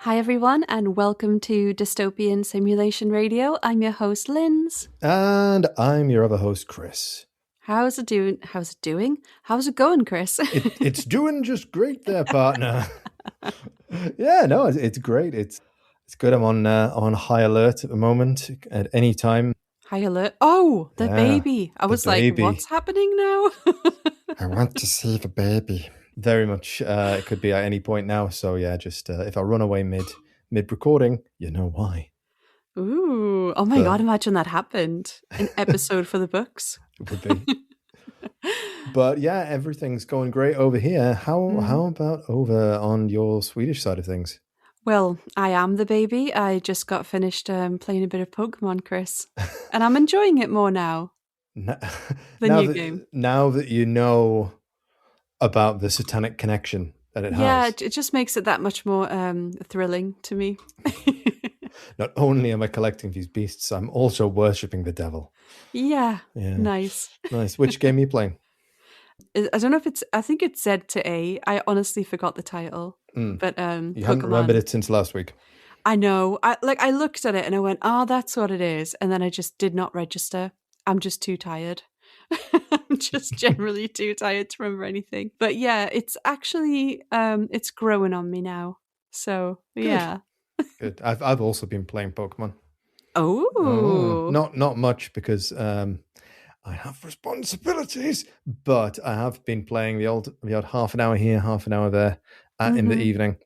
Hi everyone, and welcome to Dystopian Simulation Radio. I'm your host, Linz. And I'm your other host, Chris. How's it doing? How's it going, Chris? It's doing just great there, partner. Yeah, no, it's great. It's good. I'm on high alert at the moment. At any time. High alert. Oh, the Yeah, baby. I was like, baby. what's happening now? I want to see the baby. Very much. It could be at any point now. So yeah, just if I run away mid recording, you know why. Ooh. Oh my God, imagine that happened. An episode for the books. It would be. But yeah, everything's going great over here. How about over on your Swedish side of things? Well, I am the baby. I just got finished playing a bit of Pokemon, Chris. And I'm enjoying it more now. The new game. Now that you know about the satanic connection that it has. Yeah, it just makes it that much more thrilling to me. Not only am I collecting these beasts, I'm also worshipping the devil. Yeah. Nice. Nice. Which game are you playing? I don't know if I think it's Z to A. I honestly forgot the title. But you haven't remembered it since last week. I know. I looked at it and I went, oh, that's what it is. And then I just did not register. I'm just too tired. I'm just generally too tired to remember anything. But yeah, it's actually it's growing on me now. So yeah. Good. I've also been playing Pokemon. Oh. Not much because I have responsibilities, but I have been playing the odd half an hour here, half an hour there in the evening.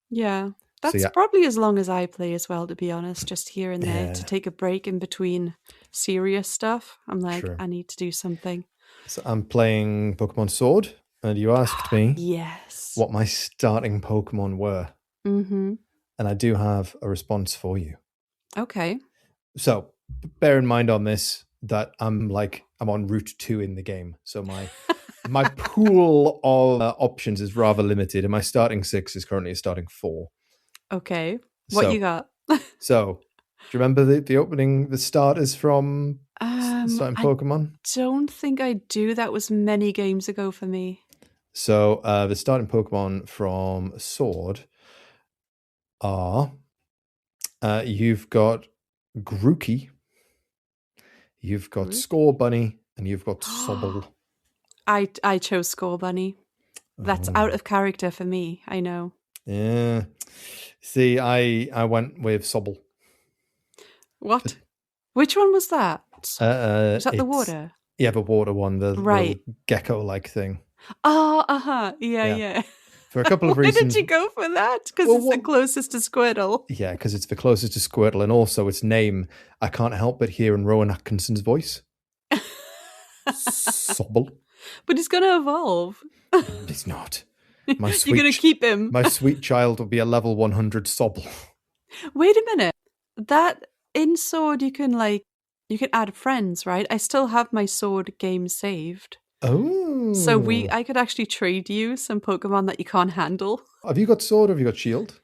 Yeah. That's probably as long as I play as well, to be honest, just here and there to take a break in between serious stuff. I'm like, I need to do something. So I'm playing Pokemon Sword, and you asked me what my starting Pokemon were. Mm-hmm. And I do have a response for you. Okay. So bear in mind on this that I'm on route 2 in the game. So my pool of options is rather limited, and my starting 6 is currently a starting 4. Okay. What you got? So, do you remember the opening, the starters from starting Pokemon? I don't think I do. That was many games ago for me. So, the starting Pokemon from Sword are you've got Grookey, you've got Scorbunny, and you've got Sobble. I chose Scorbunny. That's out of character for me, I know. Yeah. See, I went with Sobble. What? Which one was that? Was that the water? Yeah, the water one, the little gecko-like thing. Oh, yeah. For a couple of reasons. Why did you go for that? Because it's the closest to Squirtle. Yeah, because it's the closest to Squirtle, and also its name, I can't help but hear in Rowan Atkinson's voice. Sobble. But he's going to evolve. He's not. You're going to keep him. My sweet child will be a level 100 Sobble. Wait a minute. That in Sword, you can add friends, right? I still have my Sword game saved. Oh. So I could actually trade you some Pokemon that you can't handle. Have you got Sword or have you got Shield?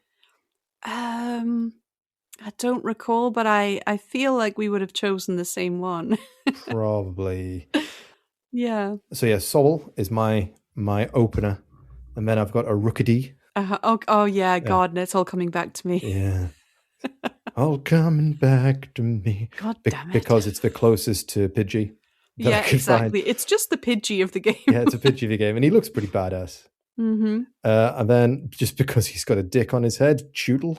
I don't recall, but I feel like we would have chosen the same one. Probably. Yeah. So yeah, Sobble is my opener. And then I've got a Rookidee. Oh yeah, God, and it's all coming back to me. Yeah. All coming back to me. God damn it. Because it's the closest to Pidgey. Yeah, exactly. Find. It's just the Pidgey of the game. Yeah, it's a Pidgey of the game. And he looks pretty badass. Mm-hmm. And then, just because he's got a dick on his head, Chootle.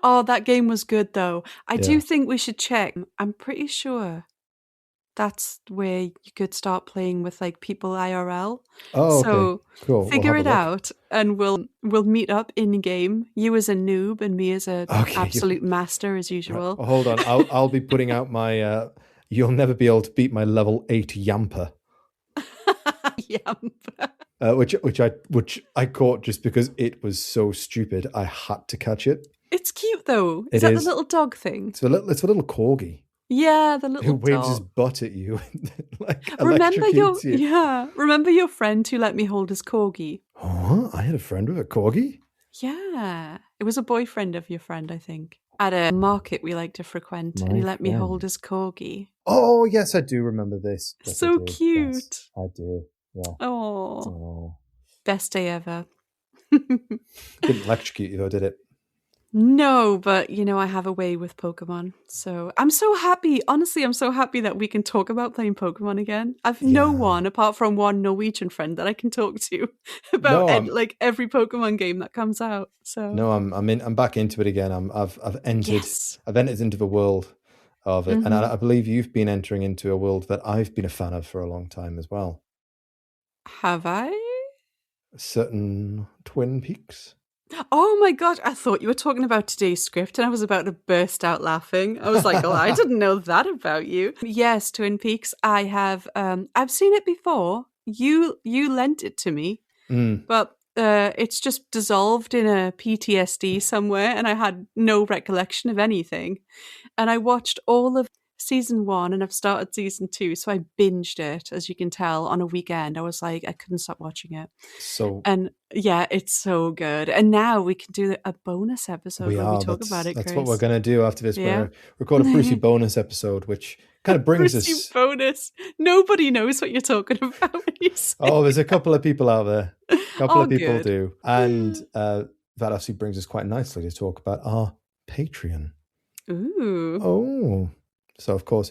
Oh, that game was good, though. I do think we should check. I'm pretty sure that's where you could start playing with people IRL. Oh, okay. So Cool. Figure it out, and we'll meet up in game. You as a noob and me as an absolute master, as usual. Right. Hold on, I'll be putting out my. You'll never be able to beat my level 8 Yamper. Yamper. Which I caught just because it was so stupid. I had to catch it. It's cute though. Is that the little dog thing? It's a little corgi. Yeah, the little who waves dog. his butt at you. Remember your friend who let me hold his corgi? Oh, I had a friend with a corgi? Yeah. It was a boyfriend of your friend, I think. At a market we like to frequent, and he let me hold his corgi. Oh, yes, I do remember this. Yes, so cute. Yes, I do, yeah. Oh. Best day ever. Didn't electrocute you though, did it? No, but I have a way with Pokemon. So I'm so happy. Honestly, I'm so happy that we can talk about playing Pokemon again. I've no Yeah. one apart from one Norwegian friend that I can talk to about No, like every Pokemon game that comes out. So no, I'm back into it again. I've entered yes. I've entered into the world of it, and Mhm. I believe you've been entering into a world that I've been a fan of for a long time as well. Have I? Certain Twin Peaks. Oh my god, I thought you were talking about today's script and I was about to burst out laughing. I was like, "Oh, I didn't know that about you." Yes, Twin Peaks. I have I've seen it before. You lent it to me, Mm. but it's just dissolved in a PTSD somewhere and I had no recollection of anything. And I watched all of season 1 and I've started season 2, so I binged it, as you can tell, on a weekend. I was like, I couldn't stop watching it. So And yeah, it's so good. And now we can do a bonus episode we where we are. talk about it, That's what we're Chris. gonna do after this. We're Yeah. gonna record a Brucey bonus episode, which kind of brings Brucey us. bonus. Nobody knows what you're talking about when you say Oh, there's a couple of people out there. A couple Oh, of people good. do, and that actually brings us quite nicely to talk about our Patreon. Ooh. Oh, so of course,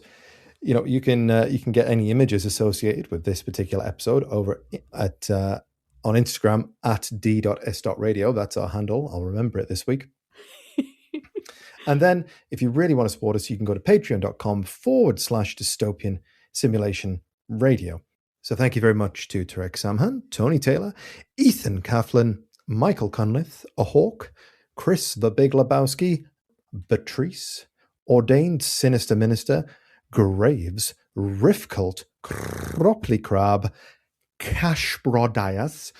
you can get any images associated with this particular episode over at on Instagram at d.s.radio. That's our handle. I'll remember it this week. And then if you really want to support us, you can go to patreon.com/dystopian simulation radio. So thank you very much to Tarek Samhan, Tony Taylor, Ethan Coughlin, Michael Cunliffe, A Hawk, Chris the Big Lebowski, Patrice, Ordained Sinister Minister, Graves, Riff Cult, Cropley Crab, Cash Brodias,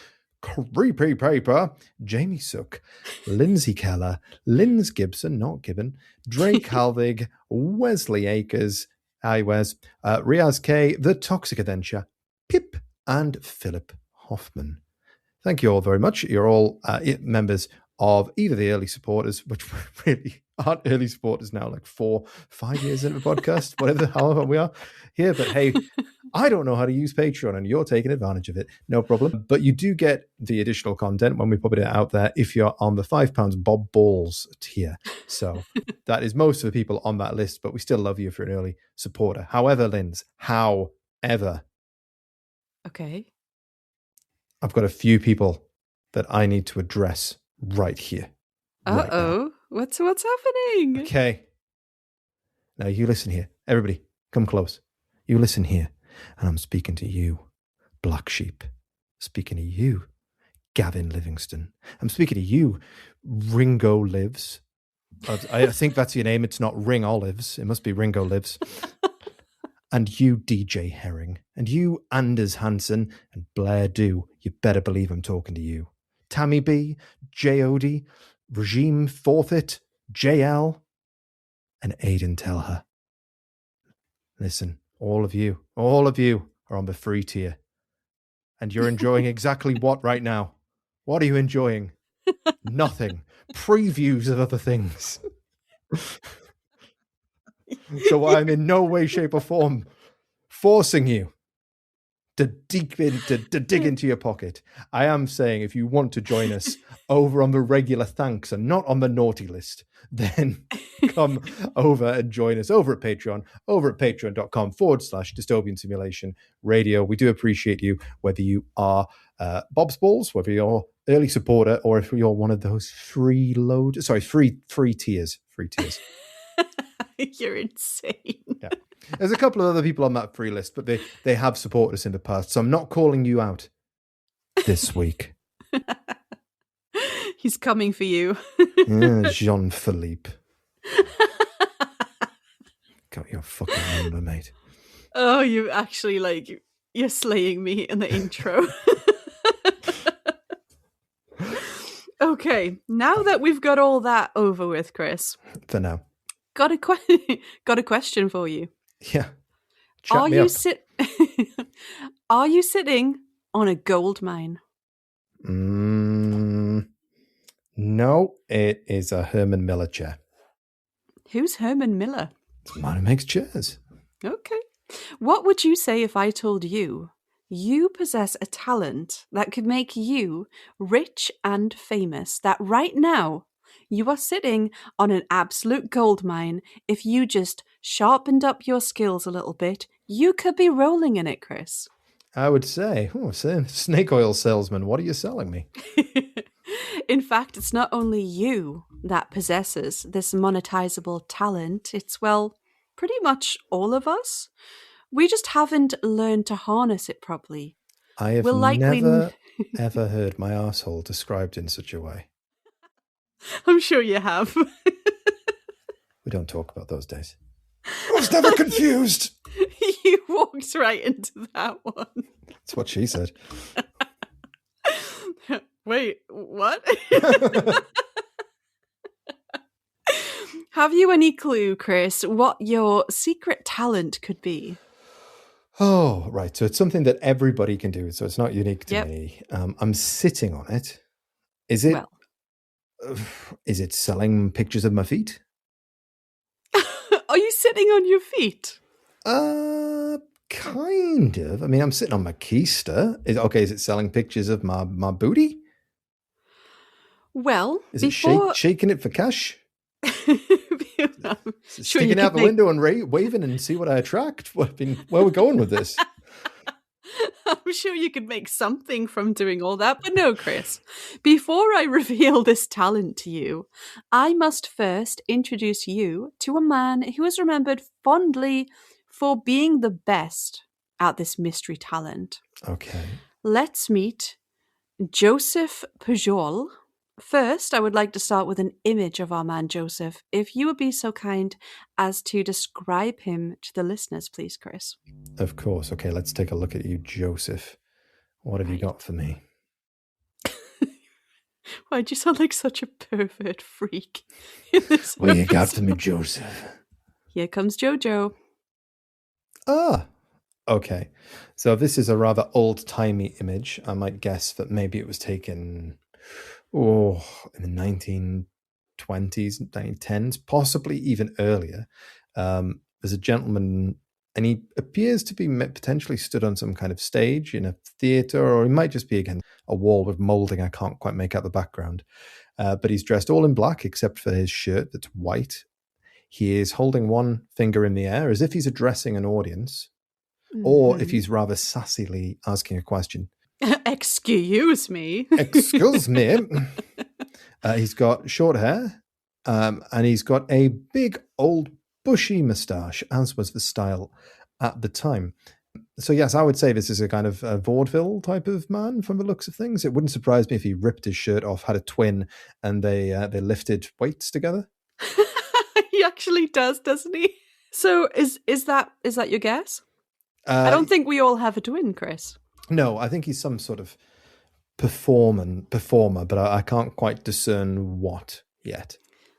Creepy Paper, Jamie Sook, Lindsay Keller, Linz Gibson, not Gibbon, Drake Halvig, Wesley Akers, hi Wes, Riaz K, The Toxic Adventure, Pip, and Philip Hoffman. Thank you all very much. You're all members of either the early supporters, which really aren't early supporters now, like 4-5 years into the podcast, however we are here. But hey, I don't know how to use Patreon and you're taking advantage of it. No problem. But you do get the additional content when we put it out there if you're on the £5 Bob Balls tier. So that is most of the people on that list, but we still love you if you're an early supporter. However, Linz, Okay. I've got a few people that I need to address right here. Right Uh-oh. now. What's happening? Okay. Now you listen here. Everybody, come close. You listen here. And I'm speaking to you, Black Sheep. Speaking to you, Gavin Livingston. I'm speaking to you, Ringo Lives. I think that's your name. It's not Ring Olives. It must be Ringo Lives. And you, DJ Herring. And you, Anders Hansen. And Blair Do. You better believe I'm talking to you. Tammy B, J.O.D., Regime Forfeit, JL, and Aiden Tell Her. Listen, all of you are on the free tier. And you're enjoying exactly what right now? What are you enjoying? Nothing. Previews of other things. So I'm in no way, shape, or form forcing you to dig into your pocket. I am saying if you want to join us over on the regular thanks and not on the naughty list, then come over and join us over at Patreon, over at patreon.com/dystopian simulation radio. We do appreciate you, whether you are Bob's Balls, whether you're early supporter, or if you're one of those free tiers. You're insane. Yeah. There's a couple of other people on that free list, but they have supported us in the past, so I'm not calling you out this week. He's coming for you. Jean-Philippe. Got your fucking number, mate. Oh, you actually, you're slaying me in the intro. Okay, now that we've got all that over with, Chris. For now. Got a question for you. Yeah. Are you sitting on a gold mine? No, it is a Herman Miller chair. Who's Herman Miller? It's the man who makes chairs. Okay. What would you say if I told you you possess a talent that could make you rich and famous, that right now you are sitting on an absolute gold mine. If you just sharpened up your skills a little bit, you could be rolling in it, Chris. I would say, snake oil salesman, what are you selling me? In fact, it's not only you that possesses this monetizable talent. It's, well, pretty much all of us. We just haven't learned to harness it properly. I have never, ever heard my arsehole described in such a way. I'm sure you have. We don't talk about those days. I was never confused. You walked right into that one. That's what she said. Wait, what? Have you any clue, Chris, what your secret talent could be? Oh, right. So it's something that everybody can do. So it's not unique to me. I'm sitting on it. Is it? Well. Is it selling pictures of my feet? Are you sitting on your feet? Kind of. I mean, I'm sitting on my keister. Is it selling pictures of my booty? Well, is it shaking it for cash? Sticking out the window and waving and see what I attract? Where are we going with this? I'm sure you could make something from doing all that, but no, Chris. Before I reveal this talent to you, I must first introduce you to a man who is remembered fondly for being the best at this mystery talent. Okay. Let's meet Joseph Pujol. First, I would like to start with an image of our man Joseph. If you would be so kind as to describe him to the listeners, please, Chris. Of course. Okay, let's take a look at you, Joseph. What have you got for me? Why'd you sound like such a pervert freak? What you got for me, Joseph? Here comes Jojo. Ah, okay. So this is a rather old-timey image. I might guess that maybe it was taken... in the 1920s, 1910s, possibly even earlier. There's a gentleman, and he appears to be potentially stood on some kind of stage in a theatre, or he might just be, again, a wall with moulding. I can't quite make out the background. But he's dressed all in black, except for his shirt that's white. He is holding one finger in the air as if he's addressing an audience, or if he's rather sassily asking a question. Excuse me. Excuse me. He's got short hair, and he's got a big old bushy moustache, as was the style at the time. So yes, I would say this is a kind of a vaudeville type of man from the looks of things. It wouldn't surprise me if he ripped his shirt off, had a twin, and they lifted weights together. He actually does, doesn't he? So is that your guess? I don't think we all have a twin, Chris. No, I think he's some sort of performer, but I can't quite discern what yet.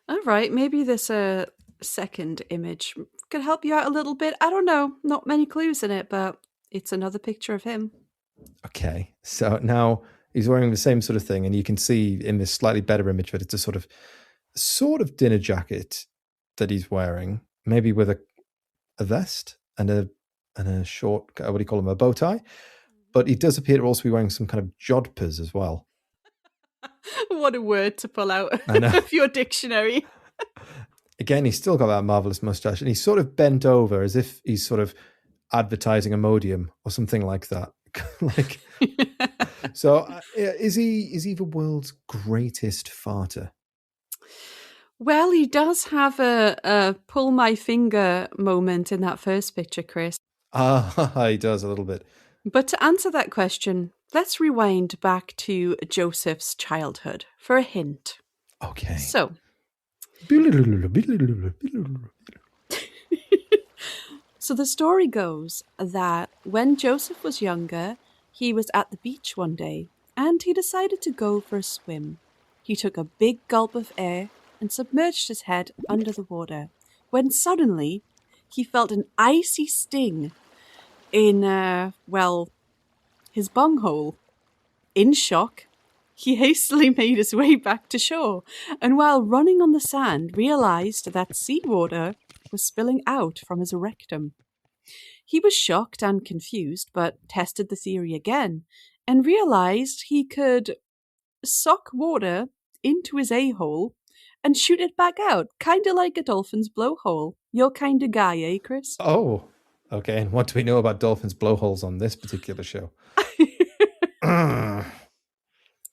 All right, maybe this second image could help you out a little bit. I don't know, not many clues in it, but it's another picture of him. Okay, so now he's wearing the same sort of thing, and you can see in this slightly better image that it's a sort of dinner jacket that he's wearing, maybe with a vest and a short, what do you call them, a bow tie? But he does appear to also be wearing some kind of jodhpurs as well. What a word to pull out of your dictionary. Again, he's still got that marvellous moustache, and he's sort of bent over as if he's sort of advertising Imodium or something like that. So is he the world's greatest farter? Well, he does have a pull my finger moment in that first picture, Chris. He does a little bit. But to answer that question, let's rewind back to Joseph's childhood for a hint. Okay. So, so the story goes that when Joseph was younger, he was at the beach one day and he decided to go for a swim. He took a big gulp of air and submerged his head under the water when suddenly he felt an icy sting in, his bunghole. In shock, he hastily made his way back to shore, and while running on the sand, realized that seawater was spilling out from his rectum. He was shocked and confused, but tested the theory again and realized he could suck water into his a-hole and shoot it back out, kind of like a dolphin's blowhole. Your kind of guy, eh, Chris? Oh, okay. And what do we know about dolphins' blowholes on this particular show?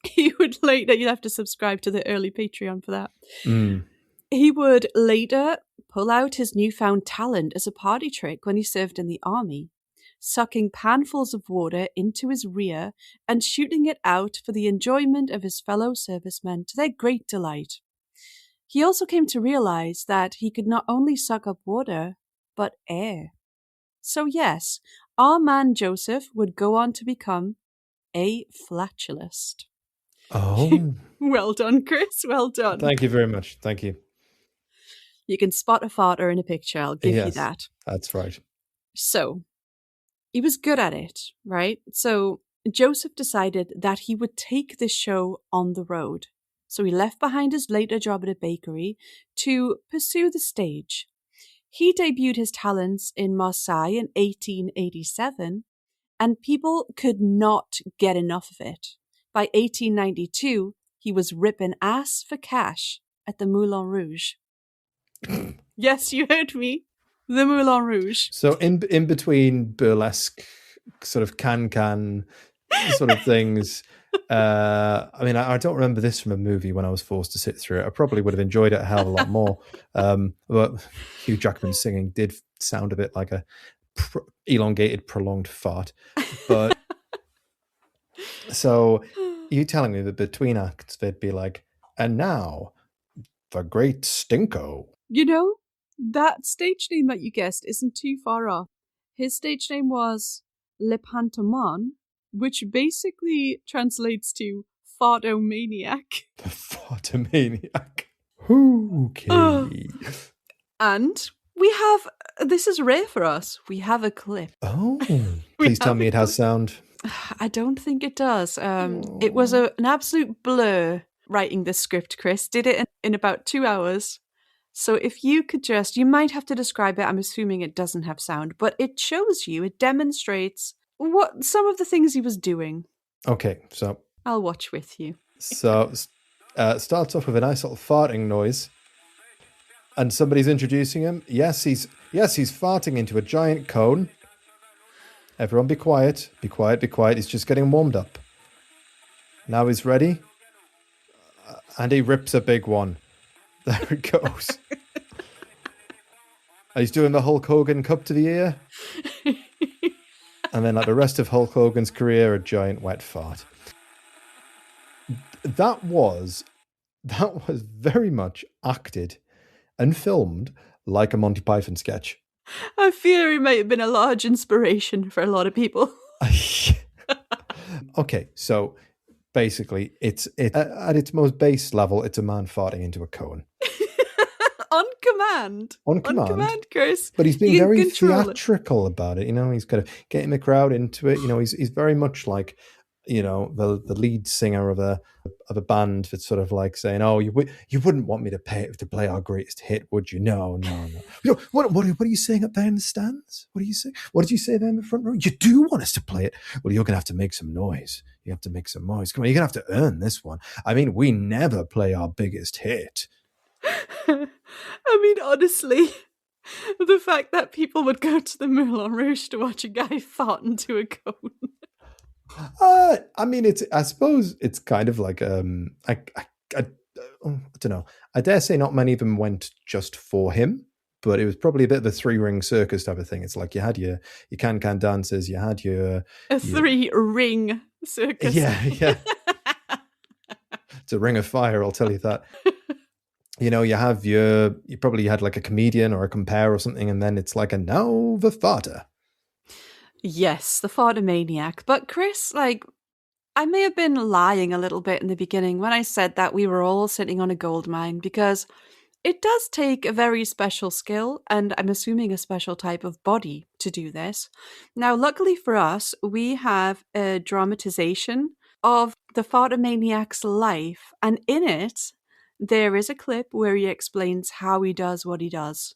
He would later, you'd have to subscribe to the early Patreon for that. Mm. He would later pull out his newfound talent as a party trick when he served in the army, sucking panfuls of water into his rear and shooting it out for the enjoyment of his fellow servicemen to their great delight. He also came to realize that he could not only suck up water, but air. So yes, our man Joseph would go on to become a flatulist. Oh. Well done, Chris. Well done. Thank you very much. Thank you. You can spot a farter in a picture. I'll give you that. That's right. So, he was good at it, right? So, Joseph decided that he would take this show on the road. So, he left behind his later job at a bakery to pursue the stage. He debuted his talents in Marseille in 1887, and people could not get enough of it. By 1892, he was ripping ass for cash at the Moulin Rouge. Yes, you heard me. The Moulin Rouge. So in between burlesque sort of can sort of things, I mean, I don't remember this from a movie when I was forced to sit through it. I probably would have enjoyed it a hell of a lot more. But Hugh Jackman singing did sound a bit like a elongated, prolonged fart. But so you telling me that between acts they'd be like, and now the Great Stinko. You know, that stage name that you guessed isn't too far off. His stage name was Le Pantoman, which basically translates to Fartomaniac. The Fartomaniac. Okay. And we have, this is rare for us, we have a clip. Oh, please tell me it has sound. I don't think it does. It was an absolute blur writing this script, Chris. Did it in about 2 hours. So if you could just, you might have to describe it. I'm assuming it doesn't have sound, but it shows you, it demonstrates what some of the things he was doing. Okay, so I'll watch with you. So starts off with a nice little farting noise, and somebody's introducing him. Yes, he's farting into a giant cone. Everyone be quiet, be quiet, be quiet. He's just getting warmed up. Now he's ready. And he rips a big one. There it goes. He's doing the Hulk Hogan cup to the ear. And then like the rest of Hulk Hogan's career, a giant wet fart. That was very much acted and filmed like a Monty Python sketch. I fear it might have been a large inspiration for a lot of people. Okay, so basically, it's at its most base level, it's a man farting into a cone. On command. On command, Chris. But he's being very theatrical about it. You know, he's kind of getting the crowd into it. You know, he's very much like, you know, the lead singer of a band that's sort of like saying, "Oh, you wouldn't want me to play our greatest hit, would you? No. You know, what are you saying up there in the stands? What do you say? What did you say there in the front row? You do want us to play it? Well, you're gonna have to make some noise. You have to make some noise. Come on, you're gonna have to earn this one. I mean, we never play our biggest hit." I mean, honestly, the fact that people would go to the Moulin Rouge to watch a guy fart into a cone. I mean, I suppose it's kind of like I don't know. I dare say not many of them went just for him, but it was probably a bit of a 3-ring circus type of thing. It's like you had your can dancers, you had your 3-ring circus. Yeah. It's a ring of fire, I'll tell you that. You know, you probably had like a comedian or a compare or something, and then it's like, and now the farter. Yes, the Fartomaniac. But Chris, like, I may have been lying a little bit in the beginning when I said that we were all sitting on a gold mine, because it does take a very special skill, and I'm assuming a special type of body to do this. Now, luckily for us, we have a dramatization of the Fartomaniac's life, and in it, there is a clip where he explains how he does what he does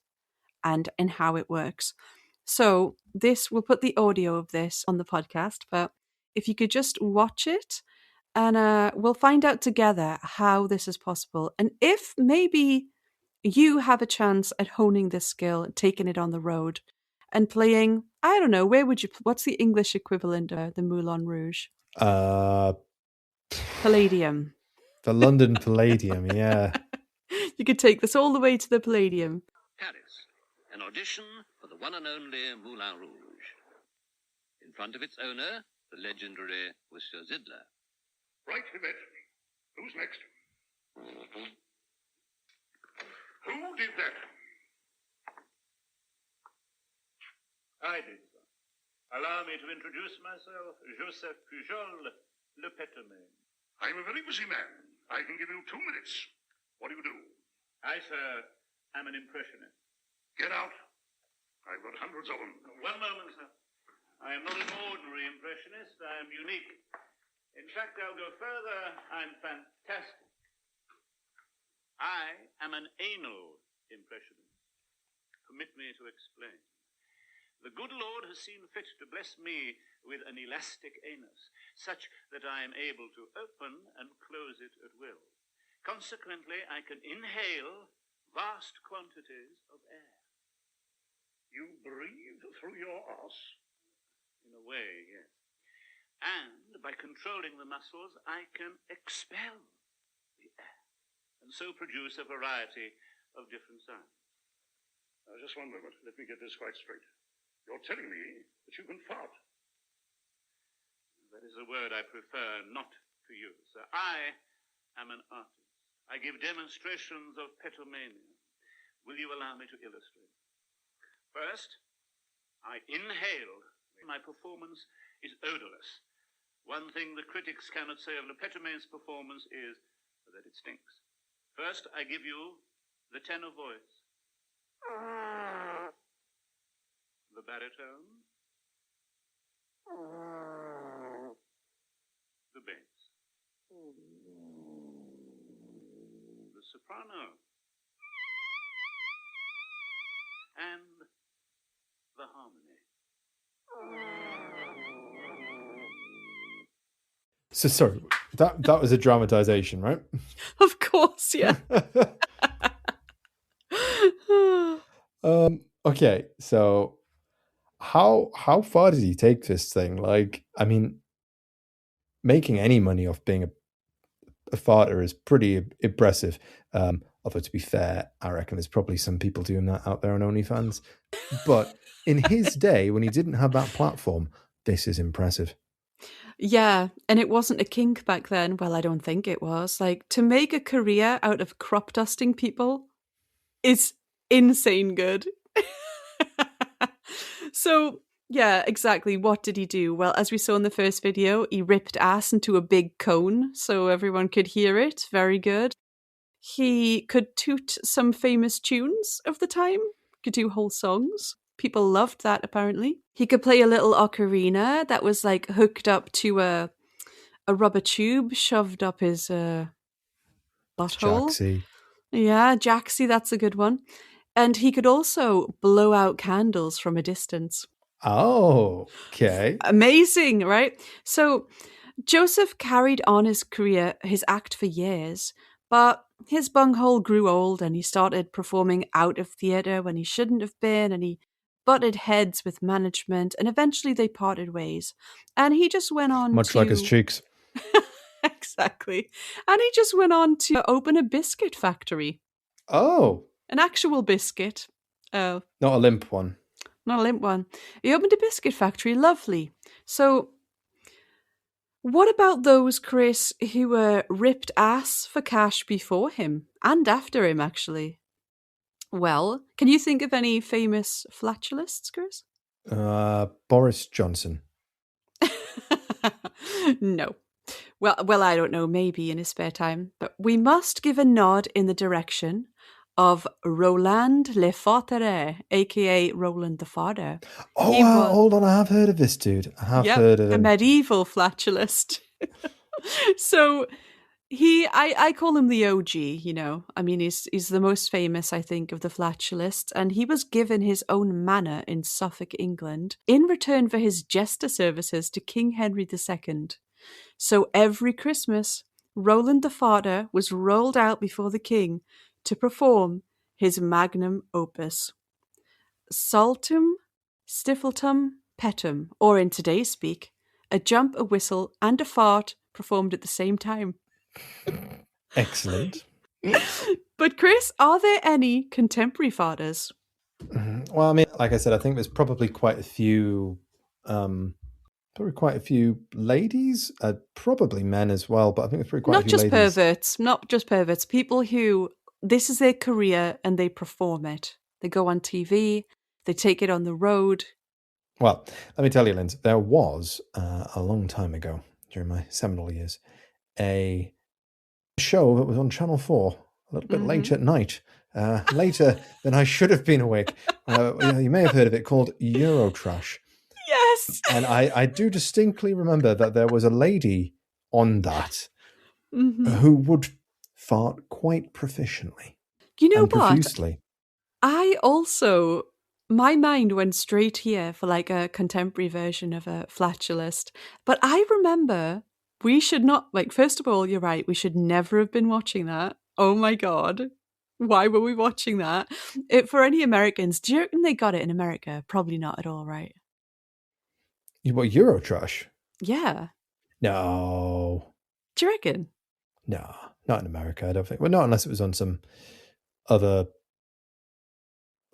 and how it works. So we'll put the audio of this on the podcast, but if you could just watch it, and we'll find out together how this is possible. And if maybe you have a chance at honing this skill, taking it on the road, and playing, I don't know, what's the English equivalent of the Moulin Rouge? Palladium. The London Palladium, yeah. You could take this all the way to the Palladium. Paris, an audition for the one and only Moulin Rouge. In front of its owner, the legendary Monsieur Zidler. Right, Yvette. Who's next? Who did that? I did, sir. Allow me to introduce myself, Joseph Pujol, Le Pétomane. I'm a very busy man. I can give you 2 minutes. What do you do? I, sir, am an impressionist. Get out. I've got hundreds of them. One moment, sir. I am not an ordinary impressionist. I am unique. In fact, I'll go further. I'm fantastic. I am an anal impressionist. Permit me to explain. The good Lord has seen fit to bless me with an elastic anus, such that I am able to open and close it at will. Consequently, I can inhale vast quantities of air. You breathe through your arse? In a way, yes. And by controlling the muscles, I can expel the air, and so produce a variety of different sounds. Now, just one moment. Let me get this quite straight. You're telling me that you can fart? That is a word I prefer not to use, sir. I am an artist. I give demonstrations of petomania. Will you allow me to illustrate? First, I inhale. My performance is odorless. One thing the critics cannot say of Le Pétomane's performance is that it stinks. First, I give you the tenor voice, the baritone, the bass, the soprano, and the harmony. So sorry, that was a dramatization, right? Of course, yeah. Okay, so how far did he take this thing? Like, I mean, making any money off being a farter is pretty impressive. Although to be fair, I reckon there's probably some people doing that out there on OnlyFans. But in his day, when he didn't have that platform, this is impressive. Yeah, and it wasn't a kink back then. Well, I don't think it was. Like, to make a career out of crop dusting people is insane good. So, yeah, exactly. What did he do? Well, as we saw in the first video, he ripped ass into a big cone so everyone could hear it. Very good. He could toot some famous tunes of the time, could do whole songs. People loved that, apparently. He could play a little ocarina that was like hooked up to a rubber tube shoved up his butthole. Jaxie. Yeah, Jaxie, that's a good one. And he could also blow out candles from a distance. Oh, okay. Amazing, right? So Joseph carried on his career, his act for years, but his bunghole grew old and he started performing out of theatre when he shouldn't have been, and he butted heads with management, and eventually they parted ways. And he just went on Much like his cheeks. Exactly. And he just went on to open a biscuit factory. Oh. An actual biscuit. Not a limp one. Not a limp one. He opened a biscuit factory. Lovely. So, what about those, Chris, who were ripped ass for cash before him and after him, actually? Well, can you think of any famous flatulists, Chris? Boris Johnson. No. Well, I don't know, maybe in his spare time. But we must give a nod in the direction of Roland Le Farterer, a.k.a. Roland the Farter. Oh, hold on. I have heard of this dude. I have heard of him. The medieval flatulist. So I call him the OG, you know. I mean, he's the most famous, I think, of the flatulist, and he was given his own manor in Suffolk, England, in return for his jester services to King Henry II. So every Christmas, Roland the Farter was rolled out before the king to perform his magnum opus, Saltum Stifletum Petum, or in today's speak, a jump, a whistle, and a fart performed at the same time. Excellent. But Chris, are there any contemporary farters? Well, I mean, like I said, I think there's probably quite a few ladies, probably men as well, but I think there's quite a few ladies. Not just perverts, people who, this is their career and they perform it. They go on TV, they take it on the road. Well, let me tell you, Linz, there was, a long time ago, during my seminal years, a show that was on Channel 4, a little bit late at night, later than I should have been awake. You may have heard of it, called Eurotrash. Yes. And I do distinctly remember that there was a lady on that who would fart quite proficiently. You know and what? Profusely. I also, my mind went straight here for like a contemporary version of a flatulist. But I remember we should not, like, first of all, you're right, we should never have been watching that. Oh my God. Why were we watching that? For any Americans, do you reckon they got it in America? Probably not at all, right? What, Eurotrash? Yeah. No. Do you reckon? No, not in America, I don't think. Well, not unless it was on some other...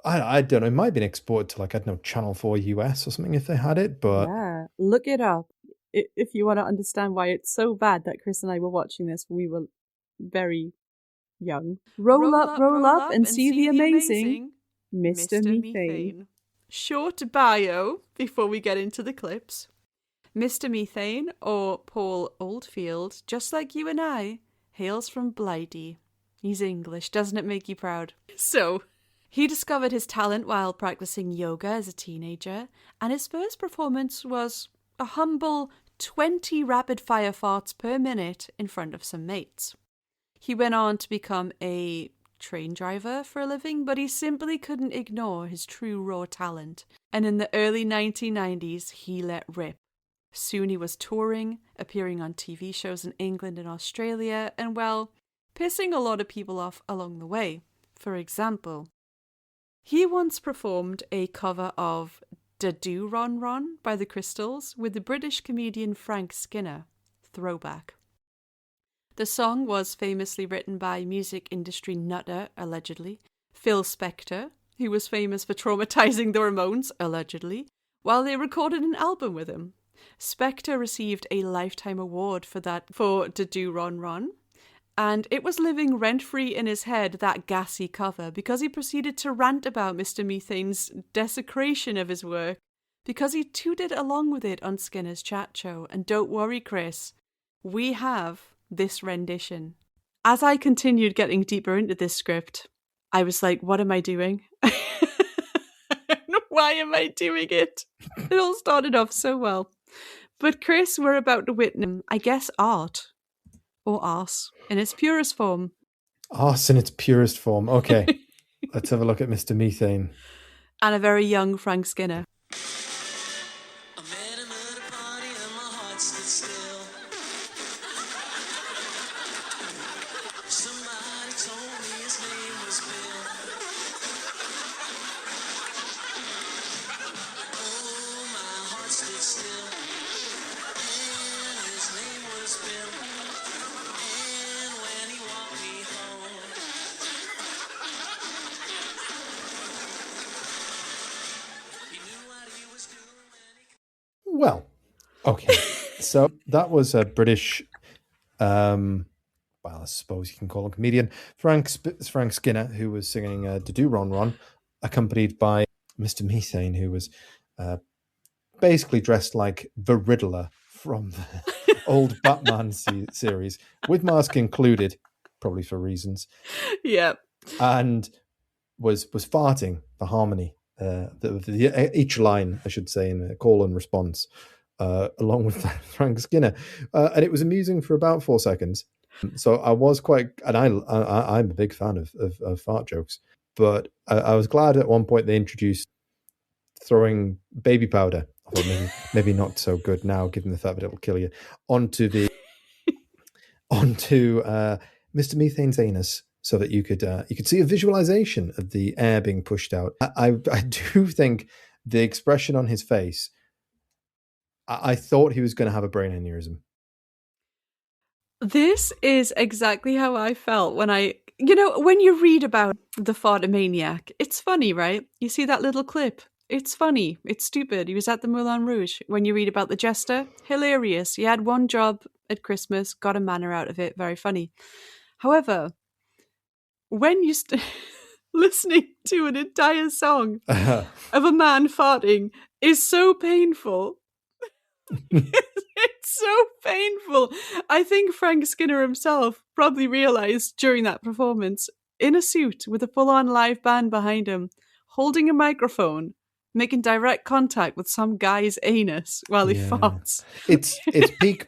I don't know, it might have been exported to, like, I don't know, Channel 4 US or something if they had it, but... Yeah, look it up if you want to understand why it's so bad that Chris and I were watching this when we were very young. Roll up and see the amazing Mr. Methane. Short bio before we get into the clips. Mr. Methane, or Paul Oldfield, just like you and I, hails from Blighty. He's English, doesn't it make you proud? So... he discovered his talent while practicing yoga as a teenager, and his first performance was a humble 20 rapid-fire farts per minute in front of some mates. He went on to become a train driver for a living, but he simply couldn't ignore his true raw talent, and in the early 1990s, he let rip. Soon he was touring, appearing on TV shows in England and Australia, and, well, pissing a lot of people off along the way. For example... he once performed a cover of Da Do Ron Ron by the Crystals with the British comedian Frank Skinner. Throwback. The song was famously written by music industry nutter, allegedly, Phil Spector, who was famous for traumatizing the Ramones, allegedly, while they recorded an album with him. Spector received a Lifetime Award for Da Do Ron Ron. And it was living rent-free in his head, that gassy cover, because he proceeded to rant about Mr. Methane's desecration of his work, because he tooted along with it on Skinner's chat show. And don't worry, Chris, we have this rendition. As I continued getting deeper into this script, I was like, what am I doing? Why am I doing it? It all started off so well. But Chris, we're about to witness, I guess, art. Or arse, in its purest form. Arse in its purest form. Okay, let's have a look at Mr. Methane. And a very young Frank Skinner. I met him at a party and my heart stood still. Somebody told me his name was Bill. Oh, my heart stood still. And his name was Bill. And when he walked me home, he knew what he was doing when he... Well, okay. So that was a British, well, I suppose you can call him comedian, Frank Skinner, who was singing Da Do Ron Ron, accompanied by Mr. Methane, who was basically dressed like the Riddler from the old Batman series, with mask included, probably for reasons. Yep. And was farting for harmony. Each line, I should say, in a call and response, along with Frank Skinner. And it was amusing for about 4 seconds. So I was quite, and I'm a big fan of fart jokes, but I was glad at one point they introduced throwing baby powder, although maybe not so good now, given the fact that it'll kill you, onto Mr. Methane's anus, so that you could see a visualization of the air being pushed out. I do think the expression on his face, I thought he was going to have a brain aneurysm. This is exactly how I felt when when you read about the Fartomaniac, it's funny, right? You see that little clip. It's funny. It's stupid. He was at the Moulin Rouge. When you read about the jester, hilarious. He had one job at Christmas, got a manor out of it. Very funny. However, when you listening to an entire song of a man farting is so painful. It's so painful. I think Frank Skinner himself probably realized during that performance, in a suit with a full-on live band behind him, holding a microphone, making direct contact with some guy's anus while he farts. It's peak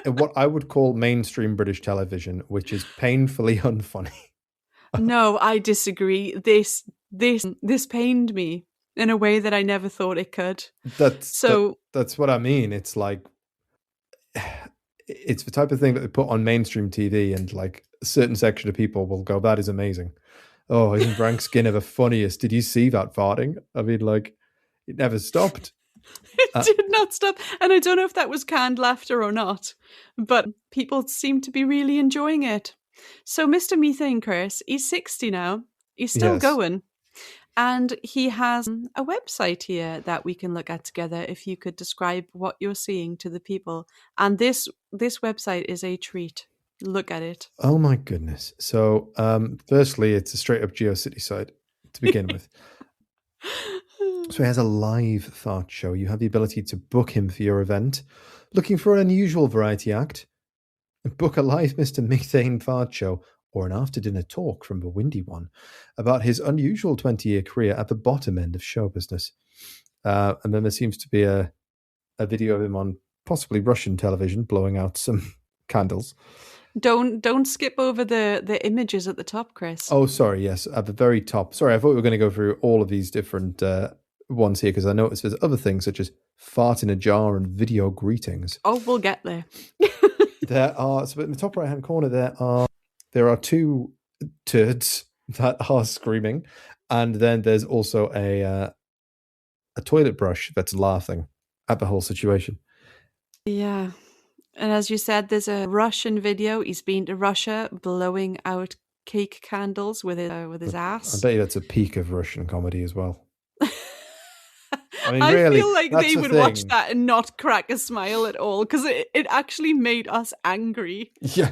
what I would call mainstream British television, which is painfully unfunny. No, I disagree. This pained me in a way that I never thought it could. That's what I mean. It's like, it's the type of thing that they put on mainstream TV, and like a certain section of people will go, "That is amazing. Oh, isn't Frank Skinner the funniest? Did you see that farting?" I mean, like, it never stopped. It did not stop. And I don't know if that was canned laughter or not, but people seem to be really enjoying it. So Mr. Methane Chris, he's 60 now. He's still going. And he has a website here that we can look at together if you could describe what you're seeing to the people. And this website is a treat. Look at it. Oh my goodness. So firstly, it's a straight up GeoCity site to begin with. So he has a live fart show. You have the ability to book him for your event. Looking for an unusual variety act? Book a live Mr. Methane fart show, or an after-dinner talk from the Windy One about his unusual 20-year career at the bottom end of show business. And then there seems to be a video of him on possibly Russian television blowing out some candles. Don't skip over the images at the top, Chris. Oh, sorry, yes, at the very top. Sorry, I thought we were going to go through all of these different ones here, because I noticed there's other things such as fart in a jar and video greetings. Oh, we'll get there. There are, so in the top right-hand corner, there are two turds that are screaming, and then there's also a toilet brush that's laughing at the whole situation. Yeah. And as you said, there's a Russian video. He's been to Russia blowing out cake candles with his ass. I bet you that's a peak of Russian comedy as well. I mean, I really, feel like they would thing. watch that and not crack a smile at all, because it actually made us angry. Yeah.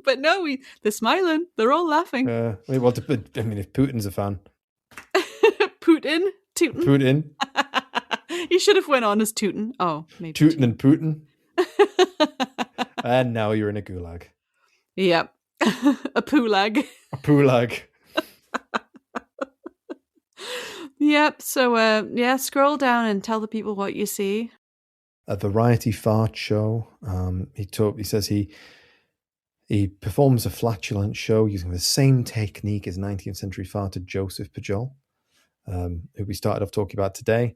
But no, they're smiling. They're all laughing. I mean, if Putin's a fan. Putin? Tootin? Putin. He should have went on as Tootin. Oh, maybe. Tootin and Putin. And now you're in a gulag. Yep. A poolag. A poolag. Yep. So, scroll down and tell the people what you see. A variety fart show. He says he performs a flatulent show using the same technique as 19th century farter Joseph Pujol, who we started off talking about today.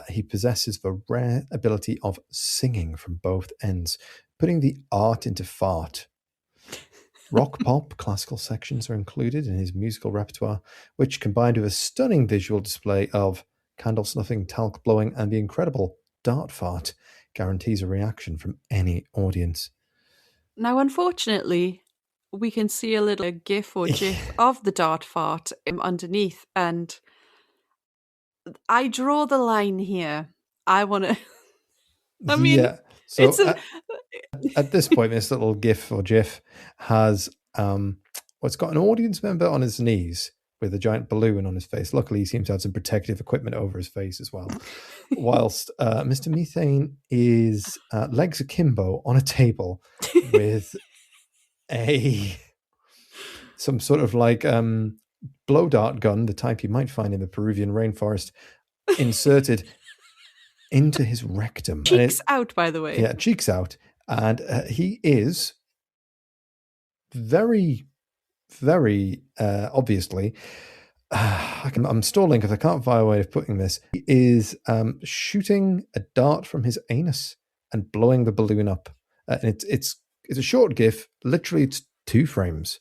He possesses the rare ability of singing from both ends, putting the art into fart. Rock, pop, classical sections are included in his musical repertoire, which, combined with a stunning visual display of candle snuffing, talc blowing, and the incredible dart fart, guarantees a reaction from any audience. Now, unfortunately, we can see a little gif or gif of the dart fart underneath, and I draw the line here. I want to... I mean... Yeah. So at this point, this little gif or gif has it's got an audience member on his knees with a giant balloon on his face. Luckily, he seems to have some protective equipment over his face as well. Whilst Mr. Methane is legs akimbo on a table with some sort of like blow dart gun, the type you might find in the Peruvian rainforest, inserted into his rectum. Cheeks out, by the way. Yeah, cheeks out. And he is very, very obviously, I'm stalling because I can't find a way of putting this. He is shooting a dart from his anus and blowing the balloon up. And it's a short GIF. Literally, it's 2 frames.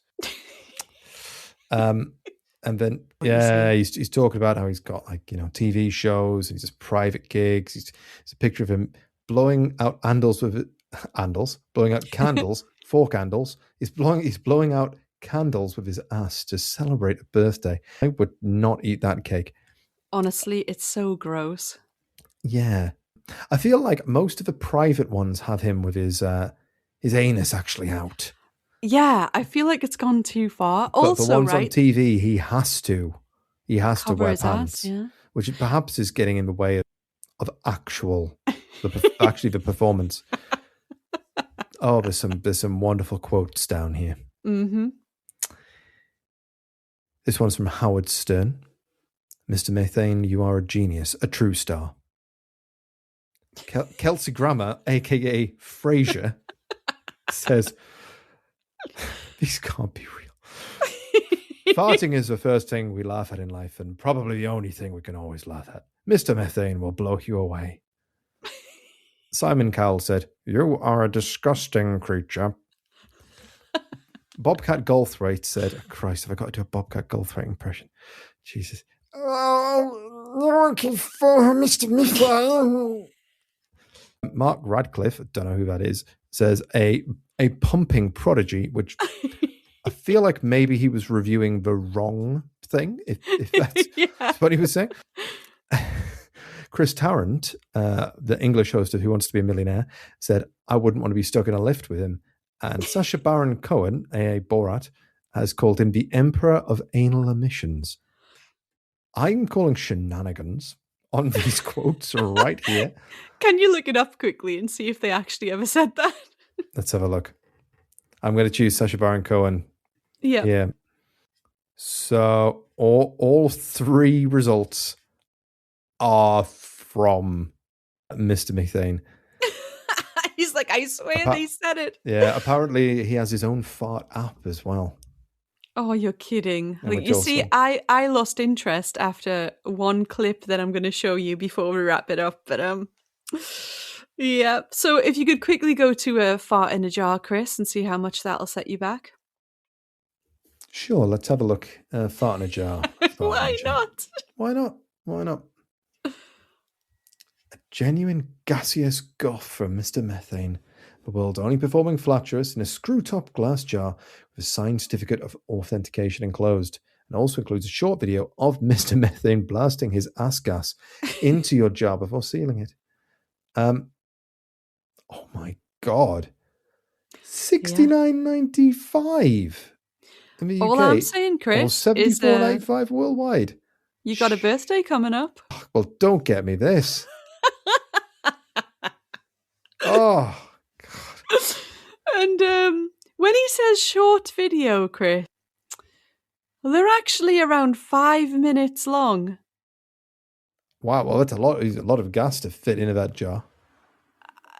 And then, he's talking about how he's got TV shows and he's just private gigs. It's a picture of him blowing out blowing out candles, 4 candles. He's blowing out candles with his ass to celebrate a birthday. I would not eat that cake. Honestly, it's so gross. Yeah. I feel like most of the private ones have him with his anus actually out. Yeah, I feel like it's gone too far. But Also, the ones on right, TV, he has to cover wear his pants, ass, yeah. which perhaps is getting in the way of actually the performance. Oh, there's some wonderful quotes down here. Mm-hmm. This one's from Howard Stern. Mr. Methane, you are a genius, a true star. Kelsey Grammer, a.k.a. Frasier, says, these can't be real. Farting is the first thing we laugh at in life and probably the only thing we can always laugh at. Mr. Methane will blow you away. Simon Cowell said, you are a disgusting creature. Bobcat Goldthwait said, Christ, have I got to do a Bobcat Goldthwait impression? Jesus. Oh, for Mr. Methane. Mark Radcliffe, I don't know who that is, says a pumping prodigy, which I feel like maybe he was reviewing the wrong thing, if that's what he was saying. Chris Tarrant, the English host of Who Wants to Be a Millionaire, said, I wouldn't want to be stuck in a lift with him. And Sacha Baron Cohen, a.a. Borat, has called him the Emperor of Anal Emissions. I'm calling shenanigans on these quotes right here. Can you look it up quickly and see if they actually ever said that? Let's have a look. I'm going to choose Sacha Baron Cohen. Yeah. So all 3 results are from Mr. Methane. He's like, I swear they said it. Yeah, apparently he has his own fart app as well. Oh, you're kidding. Like, you see, I lost interest after one clip that I'm going to show you before we wrap it up. But yeah. So if you could quickly go to a fart in a jar, Chris, and see how much that'll set you back. Sure, let's have a look. Fart in a jar. Why not? Why not? A genuine gaseous guff from Mr. Methane, the world's only performing flatulence in a screw-top glass jar with a signed certificate of authentication enclosed, and also includes a short video of Mr. Methane blasting his ass gas into your jar before sealing it. Oh my God. $69.95 in the UK. All I'm saying, Chris, or is $74.95 worldwide. You got a birthday coming up. Well, don't get me this. Oh, God. And when he says short video, Chris, they're actually around 5 minutes long. Wow, well, that's a lot of gas to fit into that jar.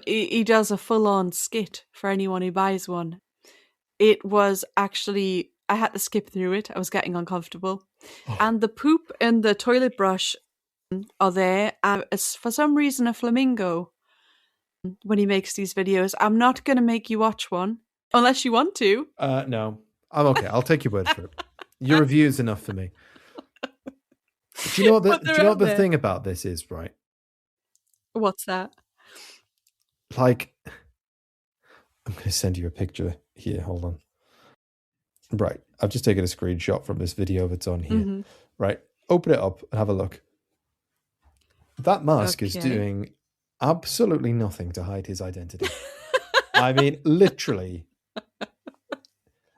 He does a full-on skit for anyone who buys one. It was actually, I had to skip through it. I was getting uncomfortable. Oh. And the poop and the toilet brush are there. For some reason, a flamingo when he makes these videos. I'm not going to make you watch one unless you want to. No, I'm okay. I'll take your word for it. Your review is enough for me. Do you know what the thing about this is, right? What's that? Like, I'm going to send you a picture here. Hold on. Right. I've just taken a screenshot from this video that's on here. Mm-hmm. Right. Open it up and have a look. That mask is doing absolutely nothing to hide his identity. I mean, literally.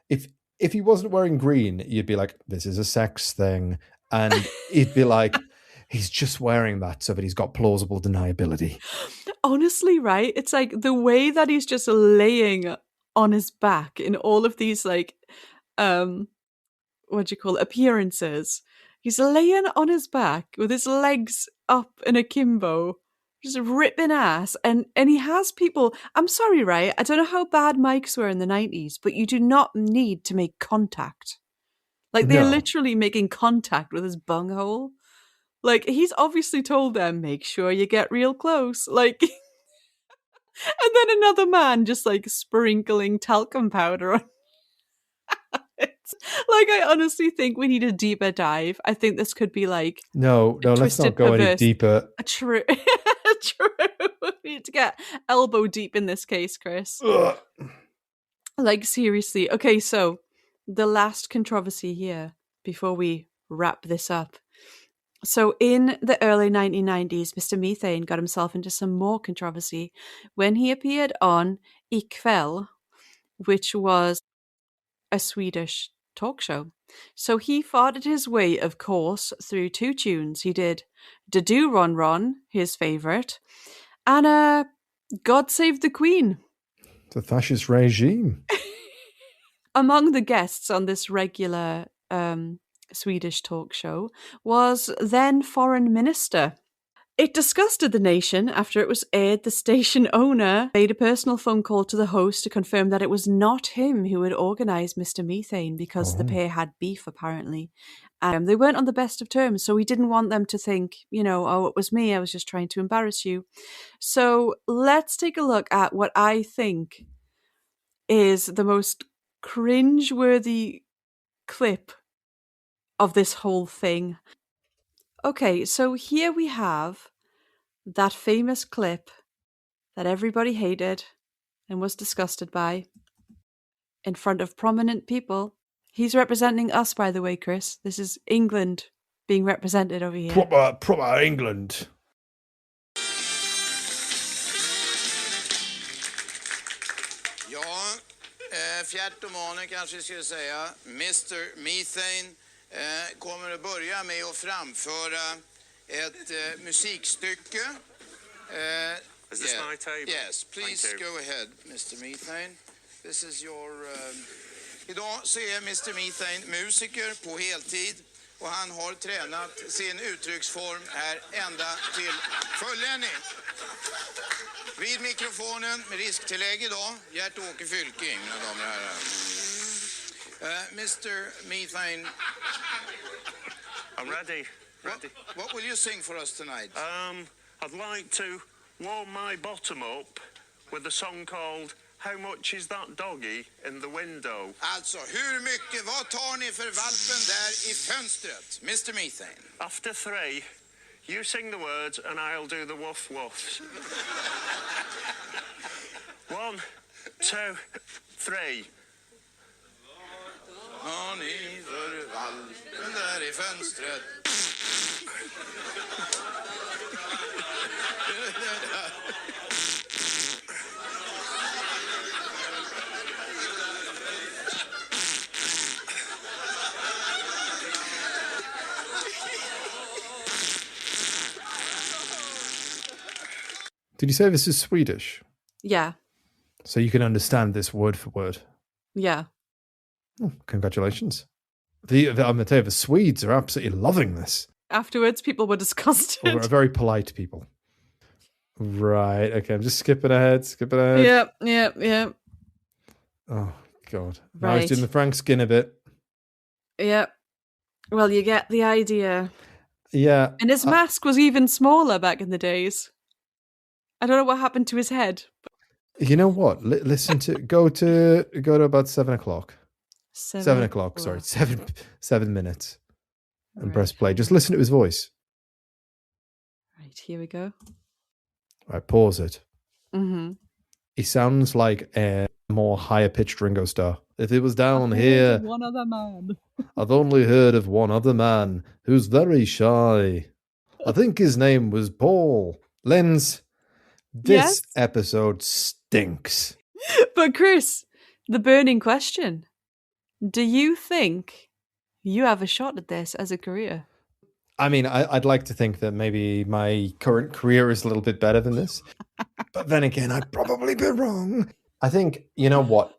If he wasn't wearing green, you'd be like, this is a sex thing. And he'd be like, he's just wearing that so that he's got plausible deniability. Honestly, right? It's like the way that he's just laying on his back in all of these, like, appearances. He's laying on his back with his legs up in akimbo, just ripping ass, and he has people. I'm sorry, right? I don't know how bad mics were in the 90s, but you do not need to make contact. Like, they're No. literally making contact with his bunghole. Like, he's obviously told them, make sure you get real close. Like, and then another man just like sprinkling talcum powder on. It's like, I honestly think we need a deeper dive. I think this could be like No, let's twisted, not go any perverse- deeper. true. We need to get elbow deep in this case, Chris. Ugh. Like, seriously. Okay, so the last controversy here before we wrap this up. So in the early 1990s, Mr. Methane got himself into some more controversy when he appeared on Ikväll, which was a Swedish talk show. So he farted his way, of course, through two tunes. He did "Da Do Ron Ron," his favourite, and "God Save the Queen." The fascist regime. Among the guests on this regular Swedish talk show was then Foreign Minister. It disgusted the nation. After it was aired, the station owner made a personal phone call to the host to confirm that it was not him who had organised Mr. Methane, because the pair had beef, apparently. They weren't on the best of terms, so he didn't want them to think, oh, it was me, I was just trying to embarrass you. So let's take a look at what I think is the most cringe-worthy clip of this whole thing. Okay, so here we have that famous clip that everybody hated and was disgusted by in front of prominent people. He's representing us, by the way, Chris. This is England being represented over here. Proper England. Ja, fjärtomane kanske jag skulle säga. Mr. Methane kommer att börja med att framföra ett musikstycke. Is this my table? Yes, please go ahead, Mr. Methane. This is your... Idag så är Mr. Methane musiker på heltid och han har tränat sin uttrycksform här ända till fulländning. Vid mikrofonen med risktillägg idag, Gert-Åke Fylking, mina damer och herrar. Mr. Methane. I'm ready. What will you sing for us tonight? I'd like to warm my bottom up with a song called How Much Is That Doggy in the Window? Alltså, hur mycket, vad tar ni för valpen där i fönstret? Mr. Methane. After 3, you sing the words and I'll do the woof woofs. 1, 2, 3. Har ni för valpen där i fönstret? Did you say this is Swedish? Yeah. So you can understand this word for word? Yeah. Oh, congratulations. I'm going to tell you, the Swedes are absolutely loving this. Afterwards, people were disgusted. We're very polite people. Right, okay, I'm just skipping ahead. Yep. Oh, God. Right. I was doing the Frank Skinner bit. Yep. Well, you get the idea. Yeah. And his mask was even smaller back in the days. I don't know what happened to his head. You know what? Listen to go to about 7 o'clock. 7 o'clock. Sorry, 7 minutes, and press play. Just listen to his voice. Right, here we go. Right, pause it. Mm-hmm. He sounds like a more higher pitched Ringo Starr. If it was down here, One other man. I've only heard of one other man who's very shy. I think his name was Paul. Linz, this episode stinks. But Chris, the burning question. Do you think you have a shot at this as a career? I mean, I'd like to think that maybe my current career is a little bit better than this. But then again, I'd probably be wrong. I think, you know what?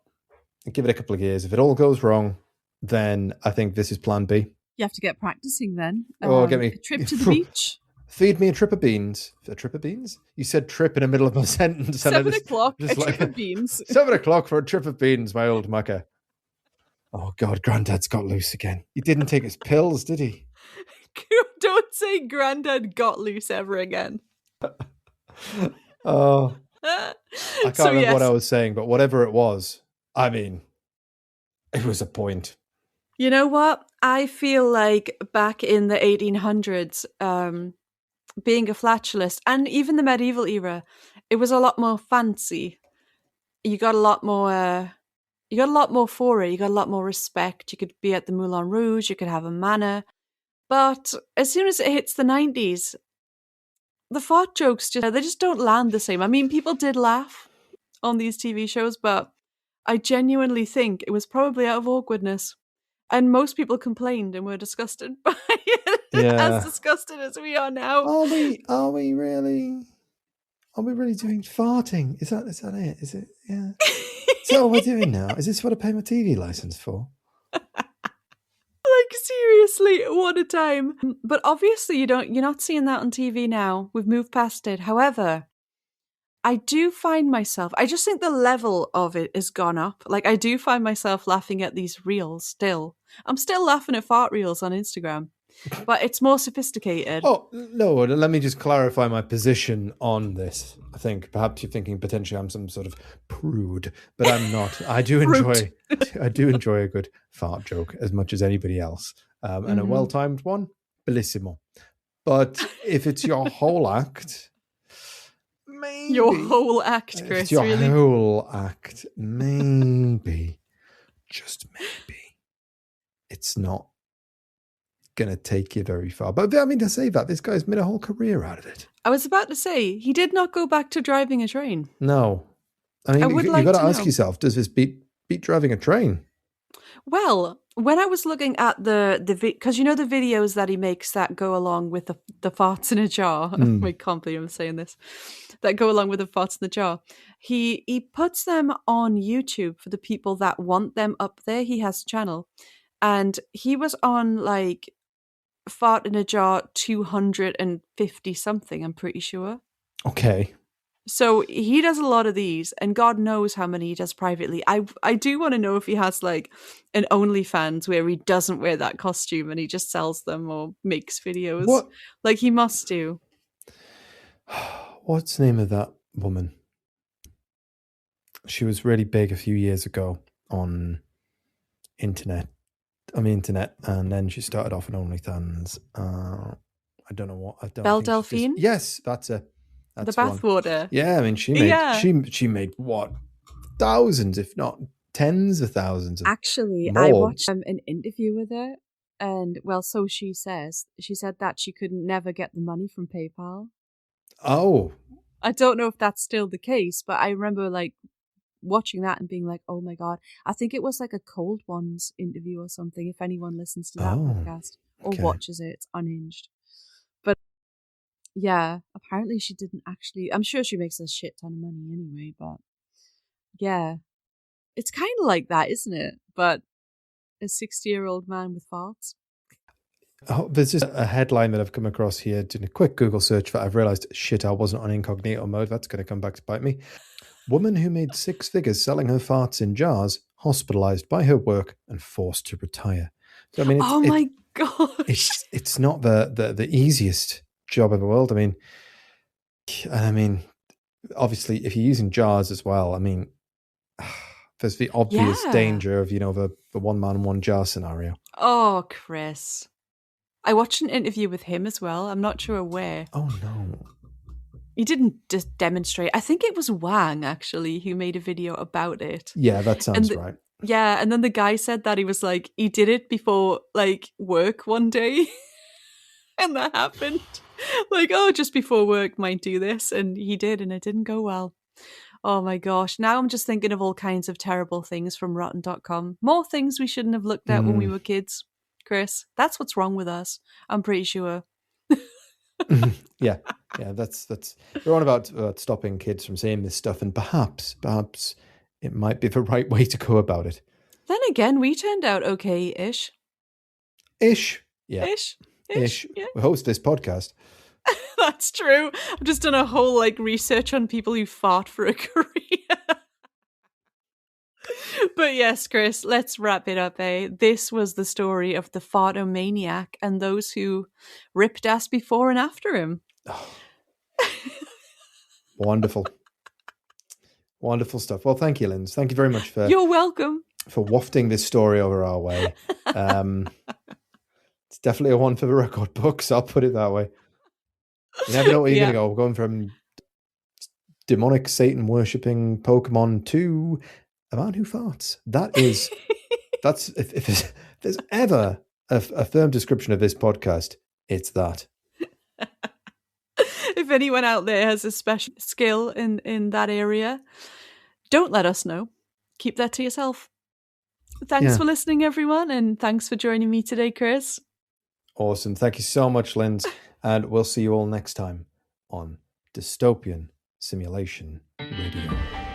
Give it a couple of years. If it all goes wrong, then I think this is plan B. You have to get practicing then. Get me A trip to the beach. Feed me a trip of beans. A trip of beans? You said trip in the middle of a sentence. 7 o'clock, a trip of beans. 7 o'clock for a trip of beans, my old mucker. Oh, God, Granddad's got loose again. He didn't take his pills, did he? Don't say Granddad got loose ever again. Oh, I can't remember what I was saying, but whatever it was, I mean, it was a point. You know what? I feel like back in the 1800s, being a flatulist, and even the medieval era, it was a lot more fancy. You got a lot more for it. You got a lot more respect. You could be at the Moulin Rouge. You could have a manor. But as soon as it hits the 90s, the fart jokes they just don't land the same. I mean, people did laugh on these TV shows, but I genuinely think it was probably out of awkwardness. And most people complained and were disgusted by it, as disgusted as we are now. Are we really doing farting? Is that it? Is it? Yeah. Is that what we're doing now? Is this what I pay my TV license for? Like, seriously, what a time. But obviously you're not seeing that on TV now. We've moved past it. However, I do find myself, I just think the level of it has gone up. Like, I do find myself laughing at these reels still. I'm still laughing at fart reels on Instagram, but it's more sophisticated. Oh, no, let me just clarify my position on this. I think perhaps you're thinking potentially I'm some sort of prude, but I'm not. I do enjoy a good fart joke as much as anybody else. And a well-timed one, bellissimo. But if it's your whole act... Maybe. Your whole act, Chris. It's your really? whole act. Maybe, just maybe, it's not going to take you very far. But I mean, to say that, this guy's made a whole career out of it. I was about to say, he did not go back to driving a train. No. I mean, you've got to ask yourself, does this beat driving a train? Well, when I was looking at because you know the videos that he makes that go along with the farts in a jar. I can't believe I'm saying this. That go along with the farts in the jar. He puts them on YouTube for the people that want them up there. He has a channel, and he was on like fart in a jar 250 something. I'm pretty sure. Okay. So he does a lot of these, and God knows how many he does privately. I do want to know if he has like an OnlyFans where he doesn't wear that costume and he just sells them or makes videos. What? Like he must do. What's the name of that woman? She was really big a few years ago on internet, and then she started off on OnlyFans. I don't know what. Belle Delphine? Yes, that's her. The bathwater. Yeah, I mean, she made what, thousands, if not tens of thousands. Actually, more. I watched an interview with her, and well, so she says. She said that she could never get the money from PayPal. Oh, I don't know if that's still the case, but I remember like watching that and being like, "Oh my God!" I think it was like a Cold Ones interview or something. If anyone listens to that podcast or watches it, it's Unhinged. But yeah, apparently she didn't actually. I'm sure she makes a shit ton of money anyway, but yeah, it's kind of like that, isn't it? But a 60-year-old man with farts. Oh, there's just a headline that I've come across here. Doing a quick Google search for it, I've realised, shit, I wasn't on incognito mode. That's going to come back to bite me. Woman who made 6 figures selling her farts in jars, hospitalised by her work and forced to retire. So, I mean, my gosh. It's not the easiest job in the world. I mean, obviously, if you're using jars as well, I mean, there's the obvious danger of, the one man, one jar scenario. Oh, Chris. I watched an interview with him as well. I'm not sure where. Oh, no. He didn't just demonstrate. I think it was Wang, actually, who made a video about it. Yeah, that sounds right. Yeah, and then the guy said that he was like, he did it before, like, work one day. And that happened. Like, just before work, might do this. And he did, and it didn't go well. Oh my gosh. Now I'm just thinking of all kinds of terrible things from rotten.com. More things we shouldn't have looked at when we were kids. Chris, that's what's wrong with us. I'm pretty sure. Yeah, that's we're on about stopping kids from saying this stuff, and perhaps it might be the right way to go about it. Then again, we turned out okay-ish. Ish, yeah. Ish. Yeah. Yeah. We host this podcast. That's true. I've just done a whole research on people who fart for a career. But yes, Chris, let's wrap it up, eh? This was the story of the Fartomaniac and those who ripped ass before and after him. Oh. Wonderful. Wonderful stuff. Well, thank you, Linz. Thank you very much for... You're welcome. For wafting this story over our way. It's definitely a one for the record books, I'll put it that way. You never know where you're going to go. We're going from demonic Satan worshipping Pokemon to a man who farts. That's if there's ever a firm description of this podcast, it's that. If anyone out there has a special skill in that area, don't let us know. Keep that to yourself. Thanks for listening, everyone, and thanks for joining me today, Chris. Awesome. Thank you so much, Linz, and we'll see you all next time on Dystopian Simulation Radio.